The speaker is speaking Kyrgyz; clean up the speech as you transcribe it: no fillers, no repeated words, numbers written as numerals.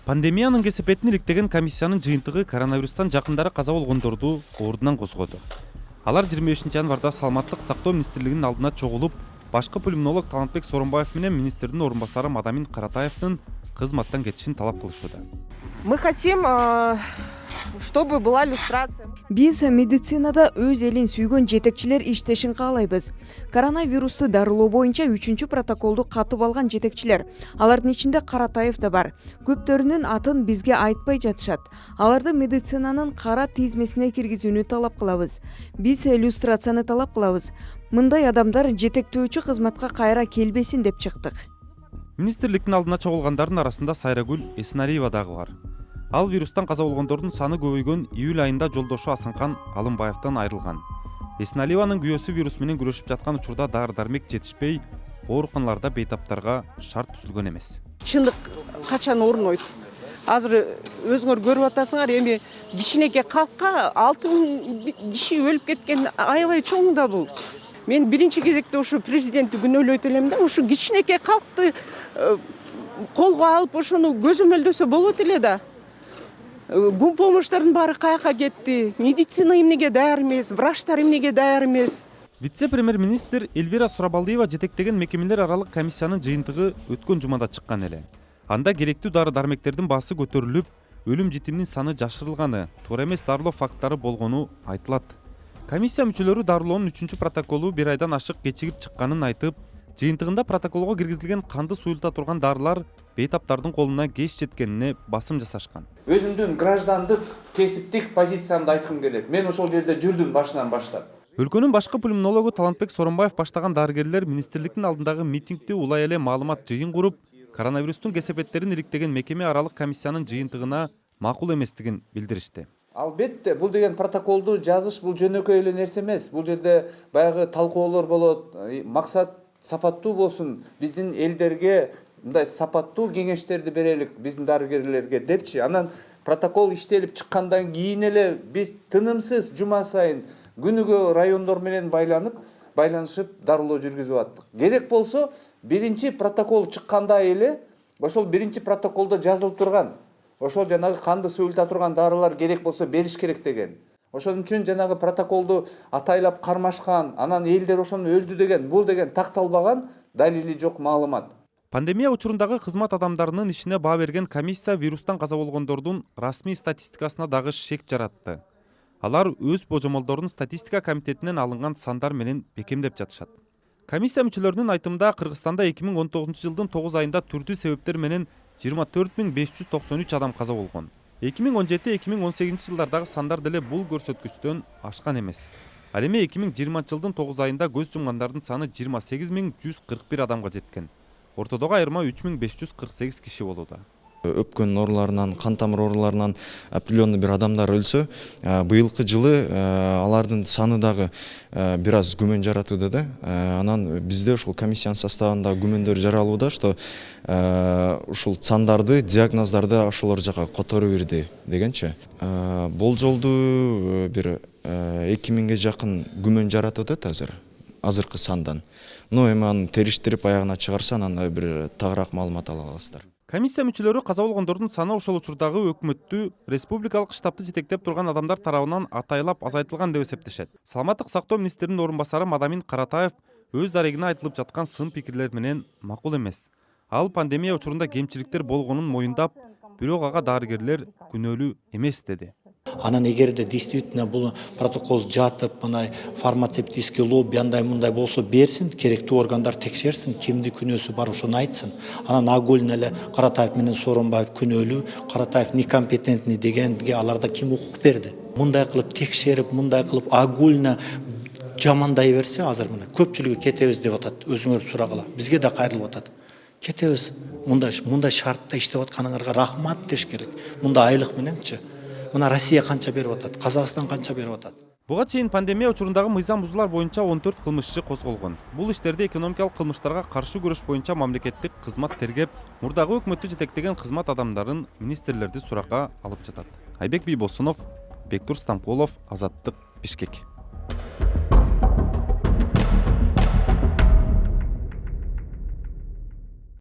Пандемиянын кесепетин иликтеген комиссиянын жыйынтыгы коронавирустан жакындары каза болгондорду ордунан козгоду. Алар 25 январда Саламаттык сактоо министрлигинин алдына чогулуп, башкы пульмонолог Талантбек Сооронбаев менен министрдин орун басары Мадамин Каратаевдин кызматтан кетишин талап кылышууда. Мы хотим, чтобы была люстрация. Биз медицинада өз элин сүйгөн жетекчилер иштешин каалайбыз. Коронавирусту дарылоо боюнча 3 протоколду катып алган жетекчилер. Алардын ичинде Каратаев да бар. Көптөрүнүн атын бизге айтпай жатышат. Аларды медицинанын кара тизмесине киргизүүнү талап кылабыз. Биз люстрацияны талап кылабыз. Мындай адамдар жетектөөчү кызматка кайра келбесин деп чыктык. Министрликтин алдына чогулгандардын арасында Сайрагүл Эсеналиева дагы бар. Ал вирустан каза болгондордун саны көбөйгөн июль айында жолдошу Асанкан Алымбаевден айрылган. Эсеналиеванын күйөөсү вирус менен күрөшүп жаткан учурда дары-дармек жетишпей, ооруканаларда бейтаптарга шарт түзүлгөн эмес. Чындык качан орнойт. Азыр өзүңөр көрүп атасыңар, эми кичинекей калкка 6000 киши өлүп кеткен аябай чоң да бул. Мен биринчи кезекте ушу президентти күнөөлөйт элем да, ушу кичинекей калкты колго алып ошону көзөмөлдөсө болот эле да. Гум помощтардын баары каяка кетти? Медицина эмнеге даяр эмес, врачтар эмнеге даяр эмес? Вице-премьер-министр Эльвира Сурабалдиева жетектеген мекемелер аралык комиссиянын жыйынтыгы өткөн жумада чыккан эле. Анда керектүү дары-дармектердин баасы көтөрүлүп, өлүм житимдин саны жашырылганы, туура эмес дарылоо факттары болгону айтылат. Комиссия мүчөлөрү дарылоонун 3 протоколу 1 айдан ашык кечигип чыкканын айтып, жыйынтыгында протоколго киргизилген канды суюлта турган дарылар бейтаптардын колуна кеч жеткенине басым жасашкан. Өзүмдүн граждандык, кесиптик позициямды айткым келет. Мен ошол жерде жүрдүм башынан баштап. Өлкөнүн башкы пульмонологу Талантбек Сооронбаев баштаган дарыгерлер министрликтин алдындагы митингде улай эле маалымат жыйын куруп, коронавирустун кесепеттерин иликтеген мекеме аралык комиссиянын жыйынтыгына макул эместигин билдиришти. Албетте, бул деген протоколду жазыш бул жөнөкөй эле нерсе эмес. Бул жерде баягы талкуолор болот, максат сапаттуу болсун, биздин элдерге мындай сапаттуу кеңештерди берелик биздин дарыгерлерге депчи. Анан протокол иштелип чыккандан кийин эле биз тынымсыз жума сайын күнүгө райондор менен байланышып дарылоо жүргүзүп аттык. Керек болсо, биринчи протокол чыкканда эле ошол биринчи протоколдо жазылып турган, ошол жанагы канды суюлта турган дарылар керек болсо бериш керек деген. Ошон үчүн жанагы протоколду атайлап кармашкан, анан элдер ошону өлдү деген, бул деген такталбаган, далили жок маалымат. Пандемия учурундагы кызмат адамдарынын ишине баа берген комиссия вирустан каза болгондордун расмий статистикасына дагы шек жаратты. Алар өз божомолдорун статистика комитетинен алынган сандар менен бекемдеп жатышат. Комиссия мүчөлөрүнүн айтымында Кыргызстанда 2019 жылдын 9 айында түрдүү себептер менен 24593 адам каза болгон. 2017-2018 жылдардагы сандар деле бул көрсөткүчтөн ашкан эмес. Ал эми 2020 жылдын 9 айында көз жумгандардын саны 28141 адамга жеткен. Ортодогу айырма 3548 киши болууда. Өпкөн ооруларынан, кан тамыр ооруларынан определенный бир адамдар өлсө, быйылкы жылы алардын саны дагы бир аз күмөн жаратууда да. Анан бизде ушул комиссиянын составында күмөндөр жаралууда, что ушул сандарды, диагноздарды ошолор жака которо берди дегенчи. Болжолду бир 2000ге жакын күмөн жаратууда азыркы сандан. Но эми аны териштирип аягына чыгарса, анан бир тагыраак маалымат ала аласыздар. Комиссия мүчөлөрү каза болгондордун саны ошол учурдагы өкмөттү, республикалык штабты жетектеп турган адамдар тарабынан атайлап азайтылган деп эсептешет. Саламаттык сактоо министринин орун басары Мадамин Каратаев өз дарегине айтылып жаткан сын пикирлер менен макул эмес. Ал пандемия учурунда кемчиликтер болгонун моюндап, бирок ага дарыгерлер күнөөлүү эмес деди. Анан эгерде действительно бул протокол жатып, мындай фармацевтический лобби андай мындай болсо берсин, керектүү органдар текшерсин, кимди күнөөсү бар ошону айтсын. Анан агульно эле Каратаев менен Сооронбаев күнөөлүү, Каратаев некомпетентный дегенге аларда ким укук берди? Мындай кылып текшерип, мындай кылып агульно жамандай берсе, азыр мына көпчүлүгү кетебиз деп атат. Өзүңөр сурагыла. Бизге да кайрылып атат. Кетебиз. Мындай шартта иштеп атканыңарга рахмат деш керек. Мындай айлык мененчи. Мына Россия канча берип атат, Казакстан канча берип атат. Буга чейин пандемия учурундагы мыйзам бузуулар боюнча 14 кылмыш иши козголгон. Бул иштерде экономикалык кылмыштарга каршы күрөш боюнча мамлекеттик кызмат тергеп, мурдагы өкмөттү жетектеген кызмат адамдарын министрлерди суракка алып жатат. Айбек Бийбосунов, Бектур Стамкулов, Азаттык, Бишкек.